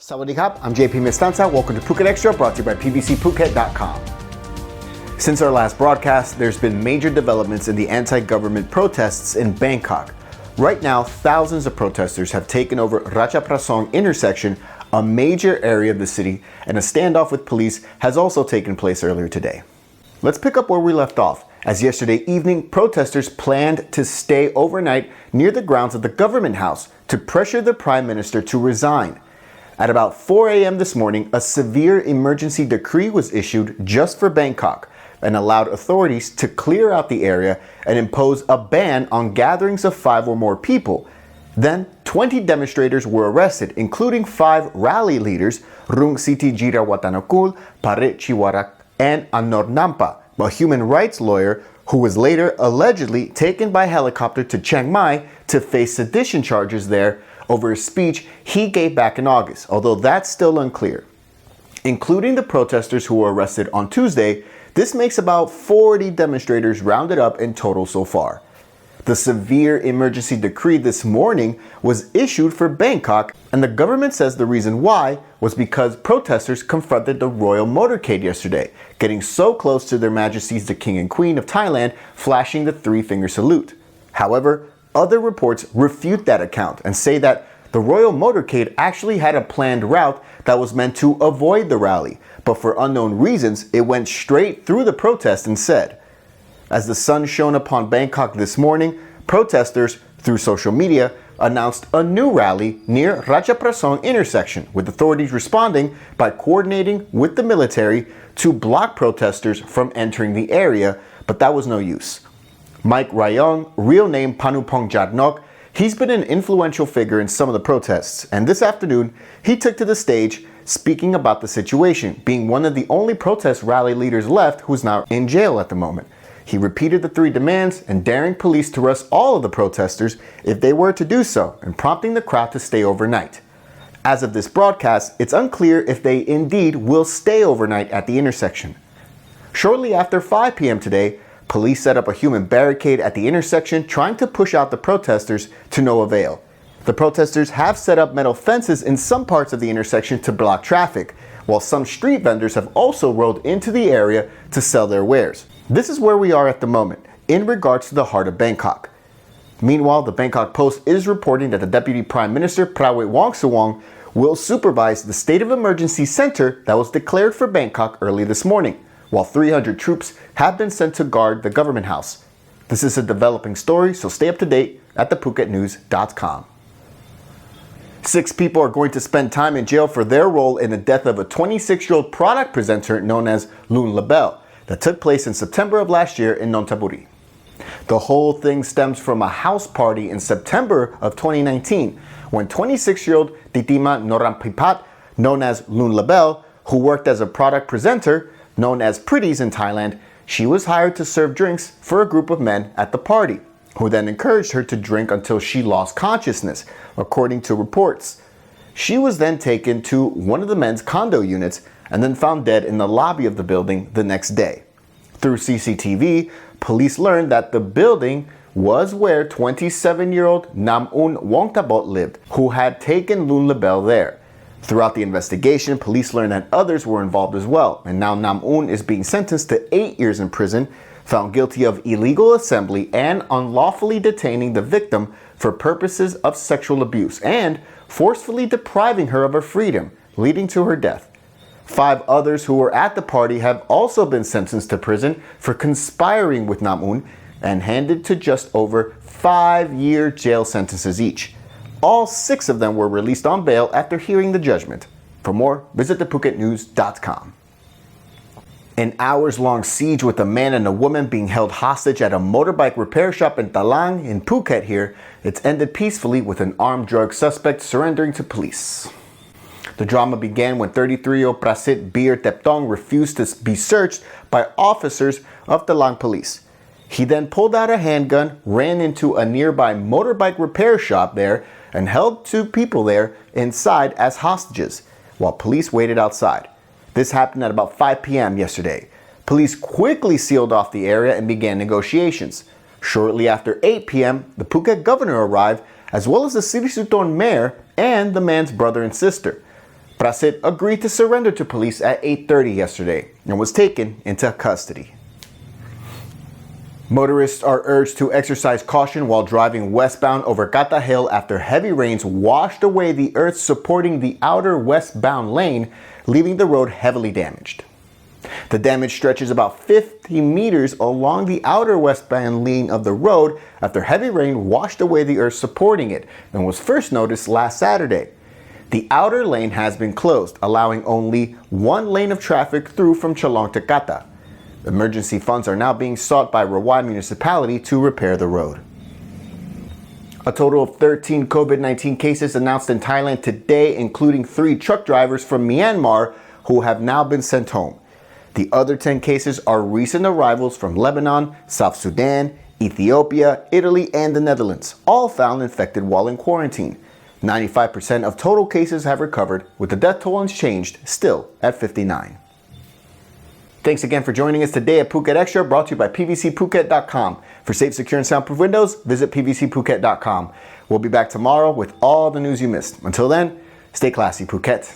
Sawadee-kap, I'm JP Mestanza. Welcome to Phuket Extra, brought to you by pbcphuket.com. Since our last broadcast, there's been major developments in the anti-government protests in Bangkok. Right now, thousands of protesters have taken over Ratcha Prasong intersection, a major area of the city, and a standoff with police has also taken place earlier today. Let's pick up where we left off, as yesterday evening, protesters planned to stay overnight near the grounds of the government house to pressure the Prime Minister to resign. At about 4 a.m. this morning, a severe emergency decree was issued just for Bangkok and allowed authorities to clear out the area and impose a ban on gatherings of 5 or more people. Then, 20 demonstrators were arrested, including 5 rally leaders, Rung Siti Jira Watanakul, Pare Chiwarak, and Anor Nampa, a human rights lawyer who was later allegedly taken by helicopter to Chiang Mai to face sedition charges there over a speech he gave back in August, although that's still unclear. Including the protesters who were arrested on Tuesday, this makes about 40 demonstrators rounded up in total so far. The severe emergency decree this morning was issued for Bangkok, and the government says the reason why was because protesters confronted the royal motorcade yesterday, getting so close to Their Majesties the King and Queen of Thailand, flashing the 3-finger salute. However, other reports refute that account and say that the royal motorcade actually had a planned route that was meant to avoid the rally, but for unknown reasons, it went straight through the protest instead. As the sun shone upon Bangkok this morning, protesters, through social media, announced a new rally near Ratcha Prasong intersection, with authorities responding by coordinating with the military to block protesters from entering the area, but that was no use. Mike Rayong, real name Panupong Jadnok, he's been an influential figure in some of the protests, and this afternoon he took to the stage speaking about the situation, being one of the only protest rally leaders left who's now in jail at the moment. He repeated the 3 demands and daring police to arrest all of the protesters if they were to do so, and prompting the crowd to stay overnight. As of this broadcast, it's unclear if they indeed will stay overnight at the intersection. Shortly after 5 p.m. today, police set up a human barricade at the intersection, trying to push out the protesters to no avail. The protesters have set up metal fences in some parts of the intersection to block traffic, while some street vendors have also rolled into the area to sell their wares. This is where we are at the moment, in regards to the heart of Bangkok. Meanwhile, the Bangkok Post is reporting that the Deputy Prime Minister, Prawit Wongsuwong, will supervise the state of emergency center that was declared for Bangkok early this morning, while 300 troops have been sent to guard the government house. This is a developing story, so stay up to date at thephuket.com. 6 people are going to spend time in jail for their role in the death of a 26-year-old product presenter known as Lunlabelle that took place in September of last year in Nonthaburi. The whole thing stems from a house party in September of 2019 when 26-year-old Titima Norampipat, known as Lunlabelle, who worked as a product presenter, known as Pretties in Thailand, she was hired to serve drinks for a group of men at the party, who then encouraged her to drink until she lost consciousness, according to reports. She was then taken to one of the men's condo units and then found dead in the lobby of the building the next day. Through CCTV, police learned that the building was where 27-year-old Nam-un Wongtabot lived, who had taken Lunlabelle there. Throughout the investigation, police learned that others were involved as well, and now Nam-un is being sentenced to 8 years in prison, found guilty of illegal assembly and unlawfully detaining the victim for purposes of sexual abuse and forcefully depriving her of her freedom, leading to her death. 5 others who were at the party have also been sentenced to prison for conspiring with Nam-un and handed to just over 5-year jail sentences each. All 6 of them were released on bail after hearing the judgment. For more, visit thephuket.com. An hours-long siege with a man and a woman being held hostage at a motorbike repair shop in Talang in Phuket here, it's ended peacefully with an armed drug suspect surrendering to police. The drama began when 33-year-old Prasit Bir Teptong refused to be searched by officers of Talang police. He then pulled out a handgun, ran into a nearby motorbike repair shop there, and held 2 people there inside as hostages, while police waited outside. This happened at about 5 p.m. yesterday. Police quickly sealed off the area and began negotiations. Shortly after 8 p.m., the Phuket governor arrived, as well as the Sirisutong mayor and the man's brother and sister. Prasit agreed to surrender to police at 8:30 yesterday and was taken into custody. Motorists are urged to exercise caution while driving westbound over Kata Hill after heavy rains washed away the earth supporting the outer westbound lane, leaving the road heavily damaged. The damage stretches about 50 meters along the outer westbound lane of the road after heavy rain washed away the earth supporting it and was first noticed last Saturday. The outer lane has been closed, allowing only one lane of traffic through from Chalong to Kata. Emergency funds are now being sought by Rawai Municipality to repair the road. A total of 13 COVID-19 cases announced in Thailand today, including 3 truck drivers from Myanmar who have now been sent home. The other 10 cases are recent arrivals from Lebanon, South Sudan, Ethiopia, Italy, and the Netherlands, all found infected while in quarantine. 95% of total cases have recovered, with the death toll unchanged, still at 59. Thanks again for joining us today at Phuket Extra, brought to you by PVCPhuket.com. For safe, secure, and soundproof windows, visit PVCPhuket.com. We'll be back tomorrow with all the news you missed. Until then, stay classy, Phuket.